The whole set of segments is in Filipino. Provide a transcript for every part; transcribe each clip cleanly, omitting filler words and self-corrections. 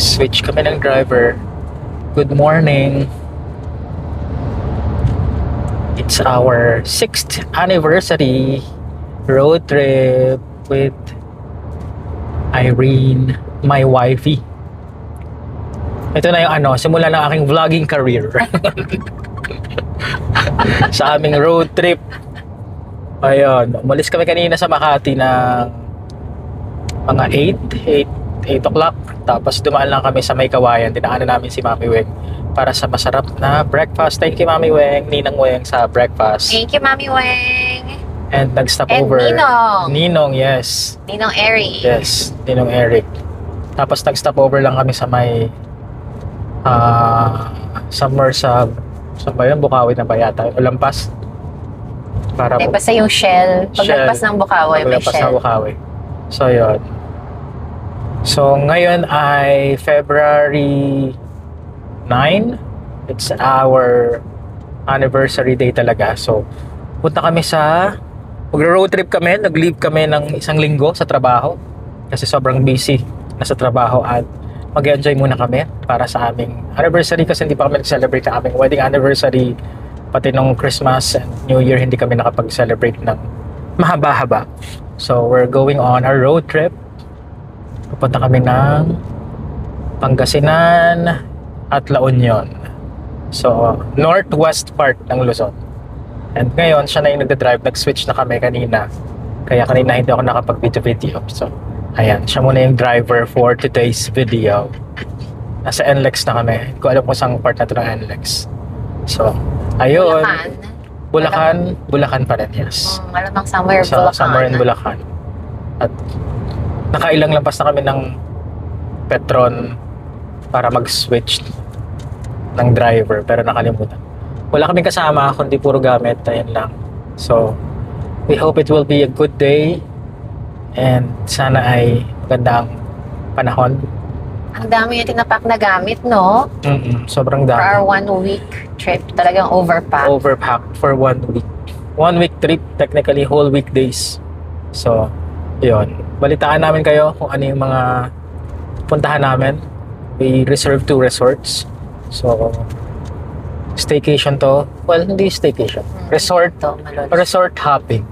Switch kami ng driver. Good morning. It's our 6th anniversary road trip with Irene, my wifey. Ito na yung simula ng aking vlogging career. Sa aming road trip. Ayun, umalis kami kanina sa Makati ng mga 8 o'clock. Tapos dumaan lang kami sa May Kawayan. Dinaanan namin si Mami Weng para sa masarap na breakfast. Thank you, Mami Weng, Ninang Weng, sa breakfast. Thank you, Mami Weng. And nag-stop And over. Ninong. Ninong, yes. Ninong Eric. Yes, Ninong Eric. Tapos nag-stop over lang kami sa may somewhere sa ba yun? Bukawi na ba yata? O Lampas? Para Basta yung Shell. Paglagpas ng Bukawi, may Paglampas Shell. ng Bukawi. So, yun. So, ngayon ay February 9. It's our anniversary day talaga. So, punta kami mag-road trip kami. Nag-leave kami ng 1 linggo sa trabaho. Kasi sobrang busy na sa trabaho at mag-enjoy muna kami para sa aming anniversary kasi hindi pa kami nag-celebrate ang aming wedding anniversary. Pati nung Christmas and New Year, hindi kami nakapag-celebrate ng mahaba-haba. So, we're going on our road trip. Pupunta kami ng Pangasinan at La Union. So, northwest part ng Luzon. And ngayon, siya na yung nagda-drive. Nag-switch na kami kanina. Kaya kanina hindi ako nakapag-video. So, ayan. Siya muna yung driver for today's video. Nasa NLEX na kami. Hindi ko alam kung saan part na ito ng NLEX. So, ayun. Bulacan pa rin, yes. Malamang somewhere So, Bulacan. somewhere in Bulacan. At nakailang lampas na kami ng Petron para mag-switch ng driver pero nakalimutan. Wala kaming kasama kundi puro gamit. Ayan lang. So, we hope it will be a good day and sana ay magandang panahon. Ang dami yung tinapak na gamit, no? Sobrang For our dami. 1 week trip. Talagang overpack. Overpacked for 1 week. 1 week trip, technically whole weekdays. So, yun. Balitaan namin kayo kung ano yung mga puntahan namin. We reserve 2 resorts. So, staycation to. Well, hindi staycation. Resort. Resort hopping.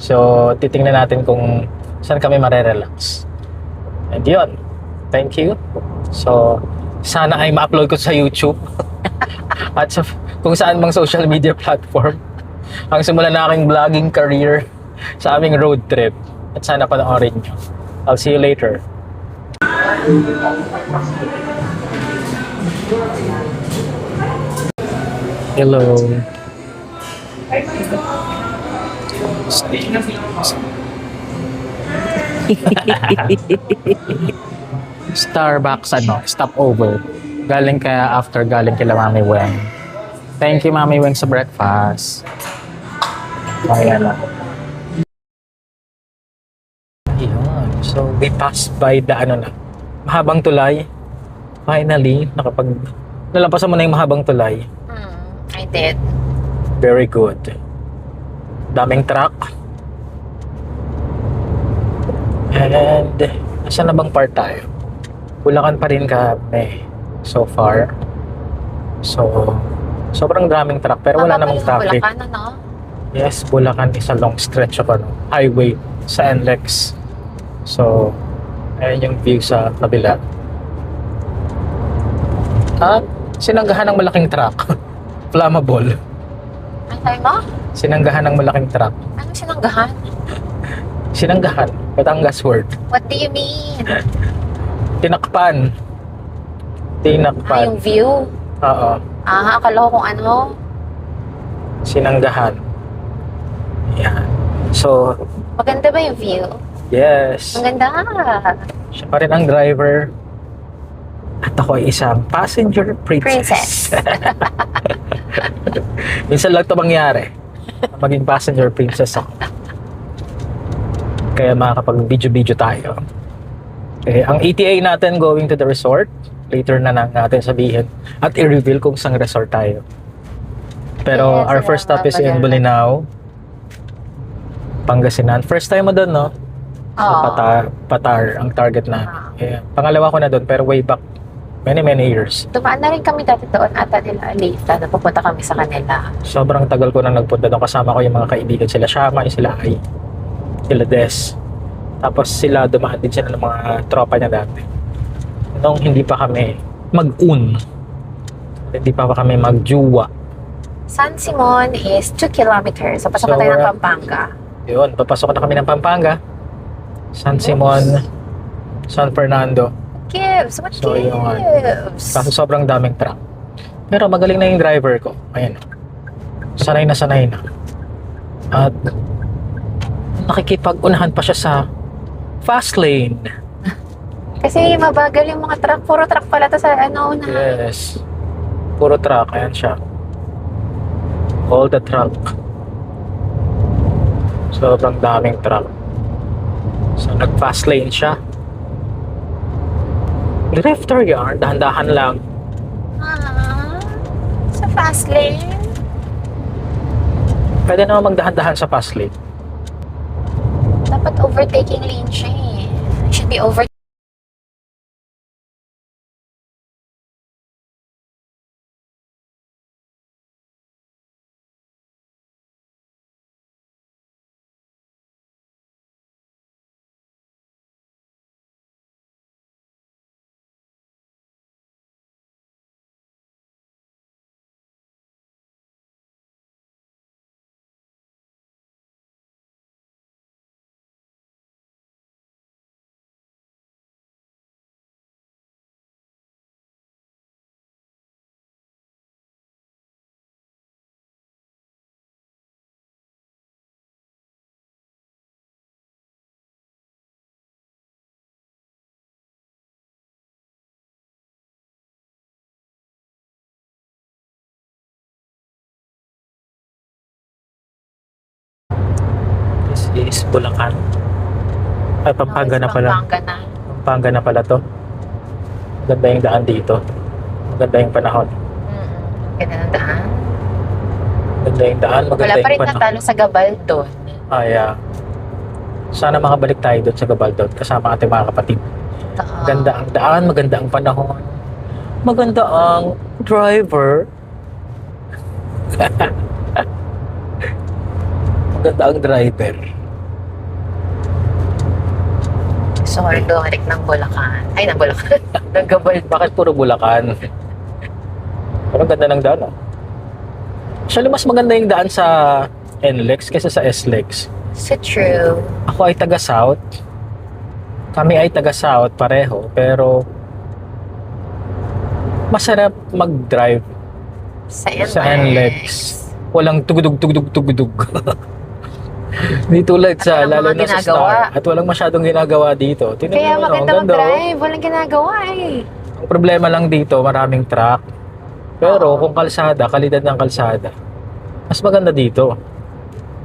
So, titingnan natin kung saan kami marerelax. And yun. Thank you. So, sana ay ma-upload ko sa YouTube. At sa kung saan mang social media platform. Ang simula na aking vlogging career sa aming road trip. At sana panoorin nyo. I'll see you later. Hello. Starbucks stopover. Galing kila Mami Weng. Thank you, Mami Weng, sa breakfast. Ayan lang. Ayan. So, we passed by the mahabang tulay. Finally, nalampasan mo na yung mahabang tulay. I did. Very good. Daming truck. And, nasa na bang part tayo? Bulacan pa rin kami so far. So, sobrang daming truck pero wala namang traffic. Bulacan, ano? Yes, Bulacan is a long stretch of highway sa NLEX. So, ayan yung view sa kabila. At sinanggahan ng malaking truck. Flammable. Ano tayo mo? Sinanggahan ng malaking truck. Anong sinanggahan? Sinanggahan. Batangas word. What do you mean? Tinakpan. Yung view? Oo. Akala ko kung ano. Sinanggahan. Yan. So, Maganda ba yung view? yes. Maganda. Siya pa rin ang driver. At ako ay isang passenger princess. Minsan lang ito mangyari. Maging passenger princess ako. Kaya makakapag-video tayo. Okay, ang ETA natin going to the resort, later na lang natin sabihin at i-reveal kung saan resort tayo. Pero Yes, our first stop is in Bolinao, Pangasinan. First time mo doon, no? Oo. Patar ang target na. Ayan. Pangalawa ko na doon, pero way back, many years. Dumaan na rin kami dati doon ata nila Alita. Napupunta kami sa kanila. Sobrang tagal ko na nagpunta doon. Kasama ko yung mga kaibigan. Sila Shama, sila Ai, sila Des. Tapos sila, dumaan din sila ng mga tropa niya dati. Nung hindi pa kami mag-un. Hindi pa kami mag-juwa. San Simon is 2 kilometers. So, pasok So, na tayo ng we're- Pampanga. Yun, papasok na kami ng Pampanga. San Simon, San Fernando. Gibbs! What So, yun. gives? Kaso sobrang daming truck. Pero magaling na yung driver ko. Ayan. Sanay na sanay na. At nakikipag-unahan pa siya sa fast lane. Kasi mabagal yung mga truck. Puro truck pala to sa ano na. Yes. Puro truck. Ayan siya. All the truck. Sobrang daming truck. So, nag-fast lane siya. Drifter yarn. Dahan-dahan lang. Sa fast lane. Pwede naman magdahan-dahan sa fast lane. Dapat overtaking lane siya eh. Should be over. This is Bulacan. Ay, Pampanga na pala. Pampanga na. Pampanga na pala to. Maganda yung daan dito. Maganda yung panahon. Ganda ng daan. Maganda yung daan, maganda Wala pa yung rin panahon. natalo sa Gabal doon. Yeah. Sana makabalik tayo doon sa Gabaldon kasama ating mga kapatid. Maganda ang daan, maganda ang panahon. Maganda ang driver. Maganda ang driver. So, balik ng Bulacan. Ay, ng Bulacan. ng Gabal. Bakit puro Bulacan? Pero ang ganda ng daan, oh. Actually, mas maganda yung daan sa NLEX kaysa sa SLEX. So true. Ako ay taga-South. Kami ay taga-South pareho. Pero masarap mag-drive sa NLEX. Walang tugudug. Di tulad sa At walang lalo mga na sa ginagawa. Star. At walang masyadong ginagawa dito. Tingnan Kaya mo, ano, maganda ang ganda, oh. mag-drive. Walang ginagawa eh. Ang problema lang dito, maraming truck. Pero kung kalsada, kalidad ng kalsada, mas maganda dito.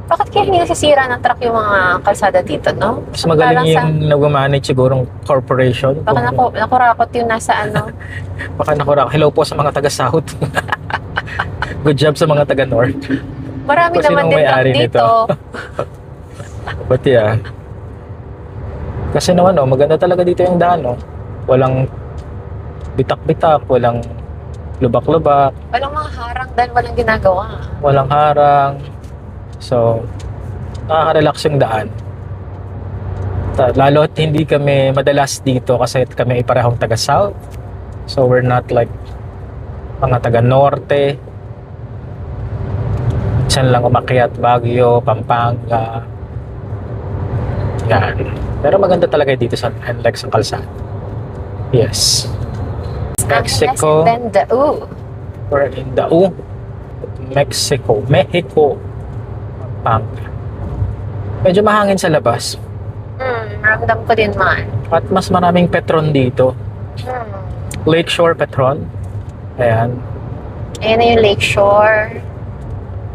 Bakit kaya hindi nasisira ng truck yung mga kalsada dito, no? Mas magaling Parang yung nag-manage sigurong corporation. Baka nakurakot yung nasa ano. Baka nakurak. Hello po sa mga taga-South. Good job sa mga taga-North. Marami Kung naman sinong din truck may-ari dito. But yeah. Kasi naman, oh, maganda talaga dito yung daan, oh. Walang bitak-bitak, walang lubak-lubak, Walang mga harang dahil walang ginagawa. walang harang. So, nakaka-relax yung daan. Lalo at hindi kami madalas dito kasi kami ay parehong taga-South. So, we're not like mga taga-Norte. Diyan lang umakyat, Baguio, Pampanga. Yan. Pero maganda talaga dito sa NLEX ang kalsada. Yes. Mexico. And then the We're in Dao, Mexico. Pampanga. Medyo mahangin sa labas. ramdam ko din man. At mas maraming Petron dito. Lakeshore Petron. Ayan. Ayan na yung Lakeshore.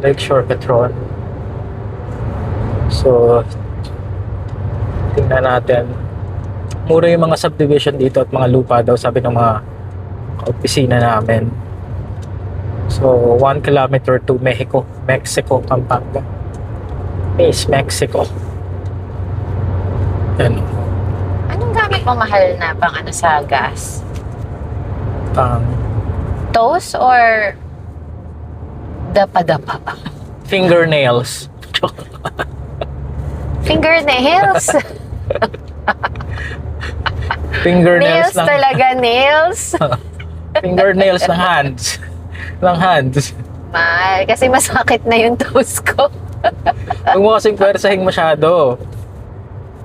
Lakeshore Petron. So, tingnan natin. Mura yung mga subdivision dito at mga lupa daw, sabi ng mga opisina namin. So, 1 kilometer to Mexico, Pampanga. Mexico. Yan. Anong gamit mo pang mahal na pang ano sa gas? Um, Toast or dapa-dapa pa? fingernails. Fingernails? Fingernails Nails talaga, nails. Fingernails ng hands. ng hands. Mahal, kasi masakit na yung toast ko. Huwag mo kasing pwersahin masyado.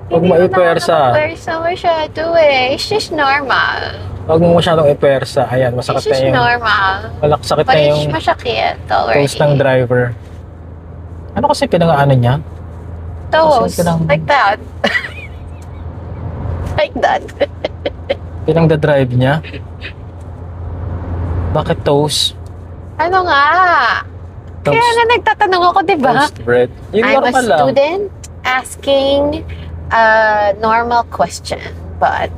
Huwag mo ipwersa. Pwersa masyado eh. It's just normal. Huwag mo masyadong ipwersa. Ayan, It's masakit na just yung... normal. Sakit But na it's yung masakit already. toast ng driver. Ano kasi pinang-ano niya? Toast. Kasi Like that. Like that. Pinang-drive niya? Bakit toast? Ano nga? Kaya nga nagtatanong ako, di ba? Toast bread. Yung I'm a normal lang. student asking a normal question, but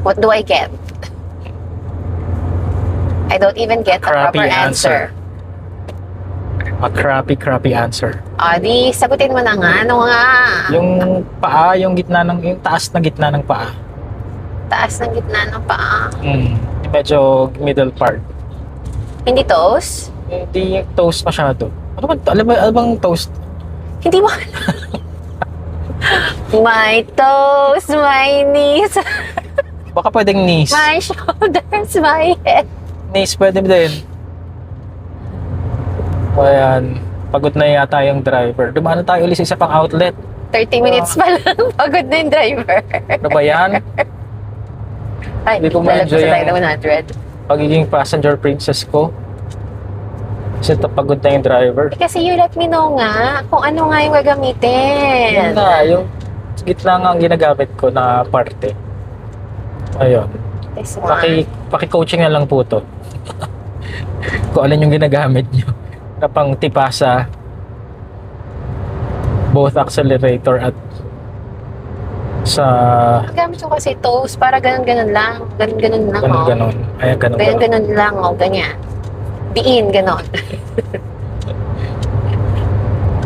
what do I get? I don't even get a Crappy proper answer. A crappy answer. Di sagutin mo na nga. Ano nga? Yung paa, yung taas na gitna ng paa. Taas ng gitna ng paa. Medyo middle part. Hindi toast? Hindi yung toast masyado. Alam mo bang toast? Hindi mo my toes, my knees, Baka pwedeng knees. my shoulders, my head. Knees pwede din. O ayan, pagod na yata yung driver. Dumaan na tayo ulit sa isa pang outlet. 30 minutes pa lang, pagod na yung driver. Ano ba yan? Ay, Hindi ko lalagpas ma-enjoy na tayo yung- ng 100. Pagiging passenger princess ko. Kasi pagod na yung driver. Kasi you let me know nga kung ano nga yung Yun gagamitin. na, yung gitna nga ang ginagamit ko na parte. Ayun. This one. Paki-coaching na lang po to. Kung alin yung ginagamit nyo na pang tipasa both accelerator at sa Gamit ko kasi toast para ganun-ganun lang. Ganun-ganun lang. ganun-ganun. Ay, ganun-ganun. Ganun-ganun lang. Ganyan. Diin, ganun.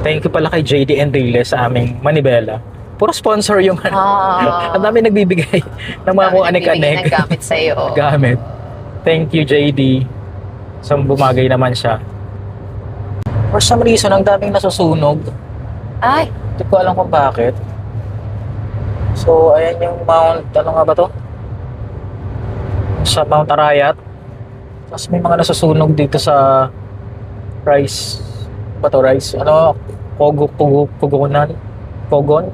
Thank you pala kay JD Enrile sa aming Manibela. Puro sponsor yung Ah. ang dami nagbibigay ng mga kung anek-anek. Ng gamit sa'yo. Gamit. Thank you, JD. So, bumagay naman siya. For some reason, ang daming nasusunog. Ay, Hindi ko alam kung bakit. So, ayan yung Mount, ano nga ba to? Sa Mount Arayat. Tapos may mga nasusunog dito sa Rice. Ba to, Rice? Ano? Pogonan? Pogon?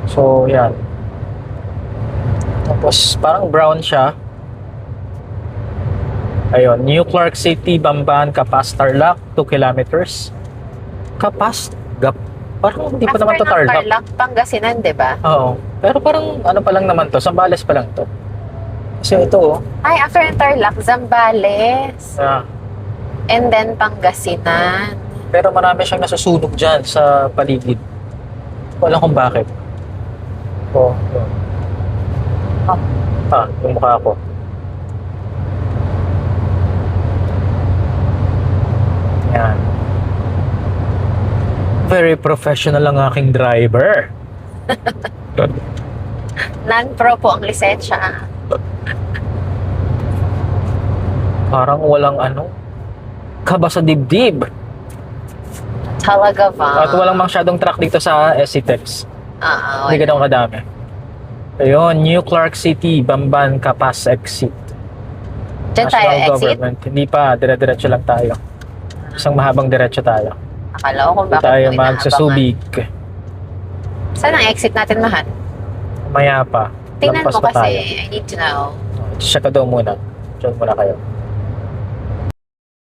So, yan. Tapos, parang brown siya. Ayun, New Clark City, Bamban, Capas, Tarlac, 2 kilometers. Capas? Parang hindi pa naman to after ng Tarlac. Tarlac, Pangasinan, di ba? Oo. Pero parang ano pa lang naman to, Zambales pa lang to. Kasi ito oh. Ay, after ng Tarlac, Zambales. Ah, And then Pangasinan. pero marami siyang nasusunog dyan sa paligid. Hindi ko alam kung bakit. Oh, yun. Yung mukha ko. Yan. Very professional ang aking driver. Non-pro po ang lisensya. Parang walang ano, kaba sa dibdib. Talaga ba? At walang masyadong truck dito sa SC-Tex. Oo. Hindi ganun kadami. Ayun, New Clark City, Bamban, Capas exit. Diyan tayo exit? Government. Hindi pa, dire-diretso lang tayo. Isang mahabang diretso tayo. Akala ko kung Hindi bakit tayo mo inaabangan. magsusubig. Saan ang exit natin, Mahan? Maya pa. Tingnan Lampas mo pa kasi. tayo. I need to know. Check ka daw muna. Diyan muna kayo.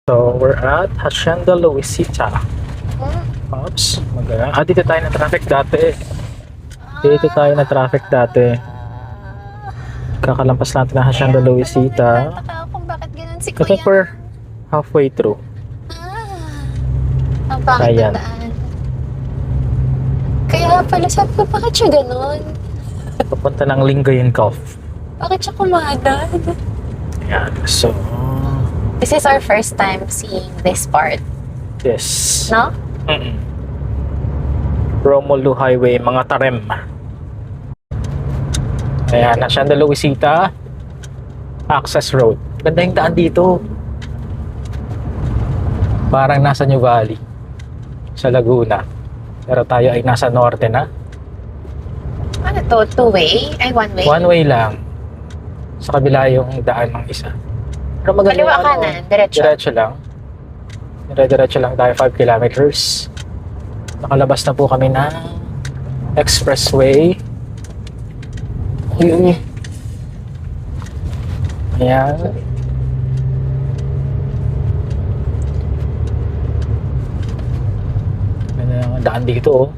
So, we're at Hacienda Luisita. Oops, magana. Dito tayo na traffic dati. Dito tayo na traffic dati. Kakalampas natin ng Hacienda Luisita. Tataka ako kung bakit ganun si Kasi Kuya. we're halfway through. Ang pangit Ayan. na daan. Kaya pala sabi ko, bakit siya ganun? Papunta ng Lingayen Cove. Bakit siya kumadaan? Ayan. So, This is our first time seeing this part, yes. no? Romulo Highway, mga Tarem. Ayan, Hacienda Luisita Access Road. Ganda yung daan dito. Parang nasa New Valley sa Laguna. Pero tayo ay nasa norte na. Ano to? Two-way? Ay, one-way? One way lang. Sa kabila yung daan ng isa. Pero maganda Kaliwa yung kanan, diretso. Diretso lang. Diretso lang tayo 5 kilometers. Nakalabas na po kami ng expressway. Uy. Ayan. Ganda yung daan dito, oh.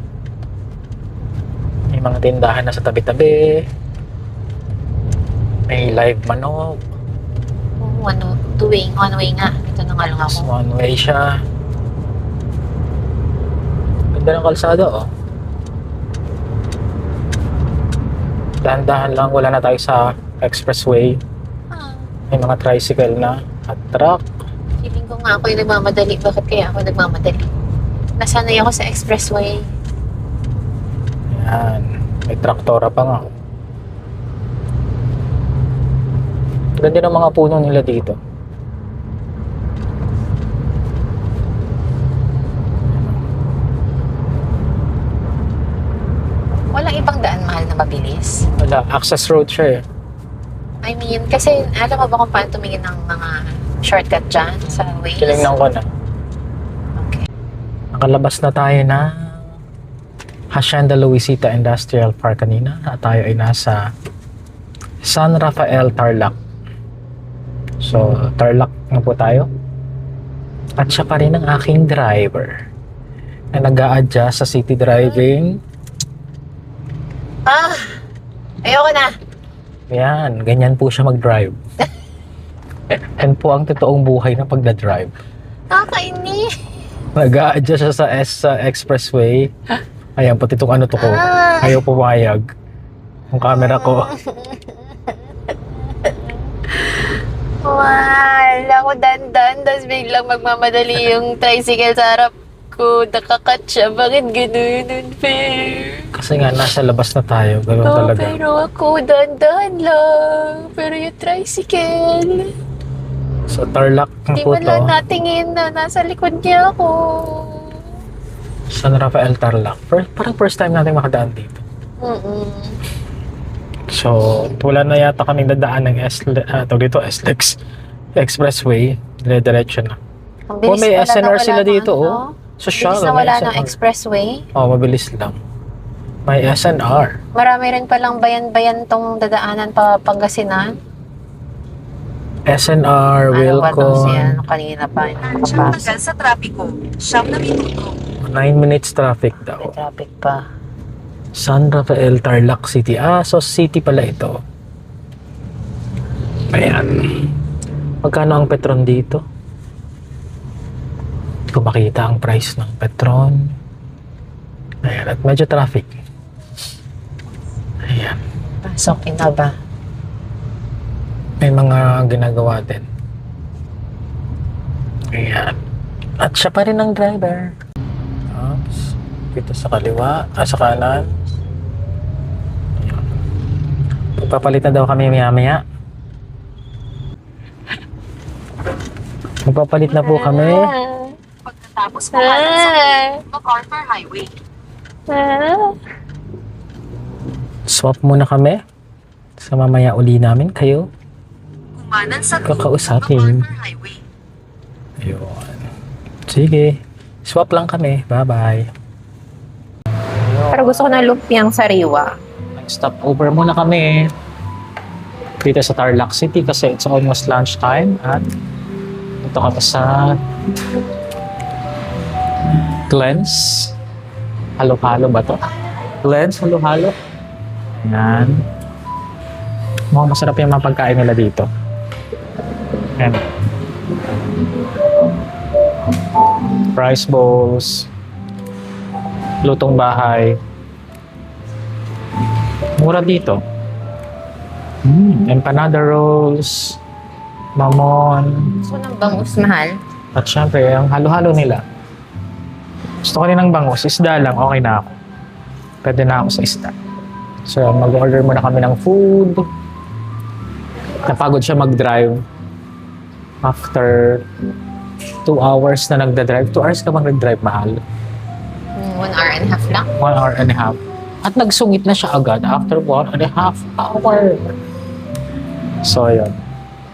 May mga tindahan na sa tabi-tabi. May live manok. Oh, ano? Two-way. One-way nga. Ito na nga lang Mas ako. one way siya. Ganda ng kalsada, oh. Dahan-dahan lang, wala na tayo sa expressway. Ah, May mga tricycle na at truck. feeling ko nga ako yung nagmamadali. Bakit kaya ako nagmamadali? Nasanay ako sa expressway. Ayan. May traktora pa nga. Ganda ng mga puno nila dito. Walang ibang daan mahal na mabilis. Wala, access road siya eh. I mean, kasi alam mo ba kung paano tumingin ng mga shortcut dyan sa Waze? Tinignan ko na. Okay. Nakalabas na tayo na Hacienda Luisita Industrial Park kanina. At tayo ay nasa San Rafael, Tarlac. So, Tarlac na po tayo. At siya pa rin ang aking driver na nag-a-adjust sa city driving. Ah! Ayoko na! Yan, ganyan po siya mag-drive. Yan po ang totoong buhay ng pagdadrive. Nakakainis! Nag-a-adjust siya sa expressway. Ayan, pati itong ano to ko. Ayaw pumayag. Yung camera ko. Wala ako dandan, tapos biglang magmamadali yung tricycle sa harap ko. Nakakatsa, bakit ganun? Unfair. Kasi nga, nasa labas na tayo. Ganun Oh, talaga. pero ako dandan lang. Pero yung tricycle, So, Tarlac na di po man to. lang natingin na nasa likod niya ako. San Rafael, Tarlac. Parang first time natin makadaan dito. Mm-mm. So, wala na yata kaming dadaan ng SLEX Expressway. Dire-diretso na. Ang Oh, bilis may pala na SNR wala sila ng dito, ano, oh. So, bilis na wala ng expressway. Oh, mabilis lang. May SNR. Marami rin palang bayan-bayan tong dadaanan pa Pangasinan. SNR, Ano ba to siya? Wilcon. Kanina pa. Siyang tagal sa trapiko. 7 na minuto. 9 minutes traffic daw. May traffic pa. San Rafael, Tarlac City. Ah, so city pala ito. Ayan. Magkano ang Petron dito? Kung makita ang price ng Petron. Ayan, at medyo traffic. Ayan. Pasok na ba? May mga ginagawa din. Ayan. At siya pa rin ang driver. Oops. Dito sa kaliwa. Sa kanan. Ayan. Magpapalit na daw kami maya-maya. Magpapalit na po kami. Pagkatapos kumanan sa MacArthur Highway. Swap muna kami. Sa mamaya uli namin kayo Kumanan sa kakausapin. MacArthur Highway. Ayun. Sige. Swap lang kami. Bye-bye. Pero gusto ko na lumpiang sariwa. Stop over muna kami dito sa Tarlac City kasi it's almost lunchtime at dito kami sa Glens. Halo-halo ba to? Glens, halo-halo. Ayan. Mukhang masarap yung mga pagkain nila dito. Ayan. Rice bowls. Lutong bahay. Mura dito. Empanada rolls, mamon, Gusto ko ng bangus mahal. at syempre, ang halo-halo nila. Gusto ko rin ng bangus, isda lang, okay na ako. Pwede na ako sa isda. So, mag-order muna kami ng food. Napagod siya mag-drive. After 2 hours na nagda-drive. 2 hours ka bang nag-drive, mahal? 1 hour and a half lang. 1 hour and a half. At nagsungit na siya agad after 1 and a half hour. So, yun.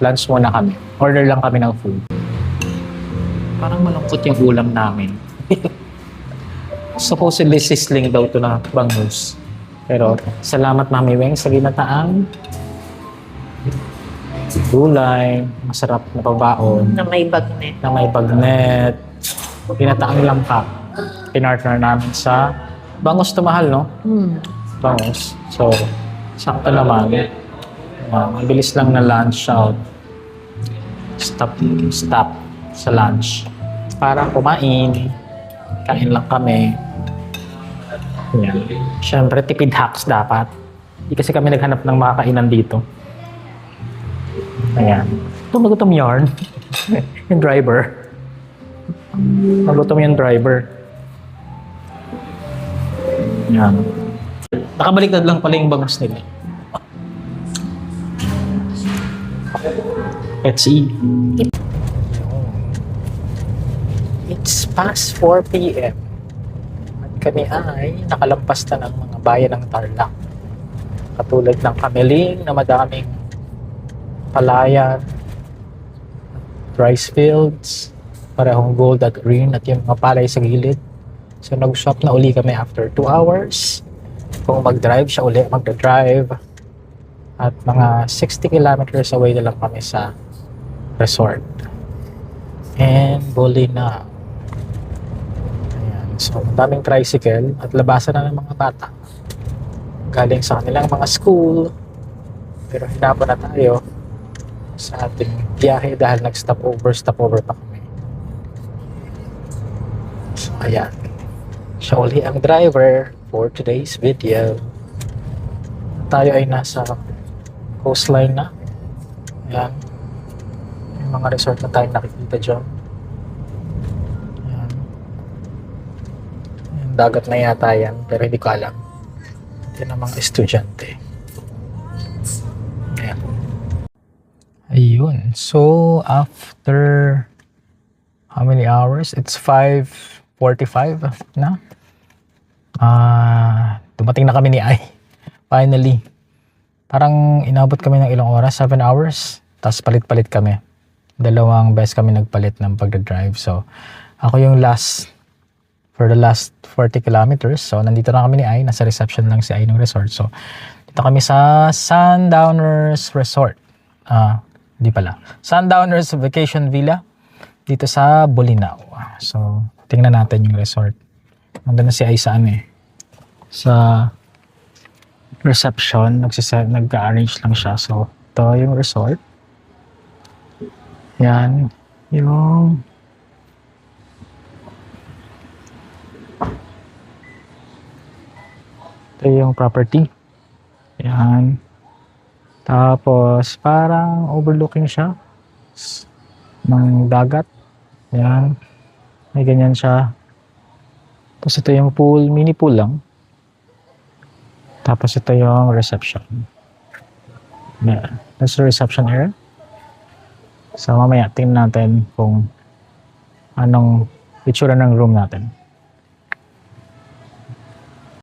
Lunch muna kami. Order lang kami ng food. Parang malungkot yung ulam namin. Supposedly sizzling daw to na bangus. Pero salamat Mami Weng sa ginataang gulay, masarap na pabaon, Na may bagnet. na may bagnet, ginataang langka. Pinartner namin sa bangus to mahal, no? Bangus. So, sakto naman. Mabilis lang na lunch out. Stop sa lunch. Para kumain. Kain lang kami. Yan. Siyempre, tipid hacks dapat. Hindi kasi kami naghanap ng mga kainan dito. Ayan. Nagutom yarn. Yung driver. Nagutom yung driver. Yan. Nakabaliktad lang pala yung bangus nila. Let's eat. It's past 4 p.m. At kami ay nakalampas na ng mga bayan ng Tarlac. Katulad ng Kameling na madaming palayan, rice fields, parehong gold at green at yung mga palay sa gilid. So nag-shop na uli kami after 2 hours. Kung mag-drive siya uli, magda-drive. At mga 60 kilometers away na lang kami sa resort. And Bolinao. Ayan. So, daming tricycle at labasan na ng mga bata. Galing sa kanilang mga school. Pero hinapon na tayo sa ating biyahe dahil nag-stopover pa kami. So, ayan. Siya uli ang driver for today's video. Tayo ay nasa coastline na. Ayan. May mga resort na tayong nakikita dyan. Ayan. Ayan, dagat na yata yan, pero hindi ko alam. Yan ang mga estudyante. Ayan. Ayun. So, after how many hours? It's 5:45 na. Dumating na kami ni Ai. Finally. Parang inabot kami ng ilang oras, 7 hours. Tapos palit-palit kami. 2 beses kami nagpalit ng pagdadrive. So, ako yung for the last 40 kilometers. So, nandito na kami ni Ai. Nasa reception lang si Ai ng resort. So, dito kami sa Sundowners Resort. Di pala. Sundowners Vacation Villa. Dito sa Bolinao. So, tingnan natin yung resort. Nandun na si Ai sa sa reception. Nag-arrange lang siya. So, ito yung resort. Yan. Ito yung property. Yan. Tapos, parang overlooking siya ng dagat. Yan. May ganyan siya. Tapos ito yung pool, mini pool lang. Tapos ito yung reception. Yan. That's the reception area. So mamaya tingnan natin kung anong itsura ng room natin.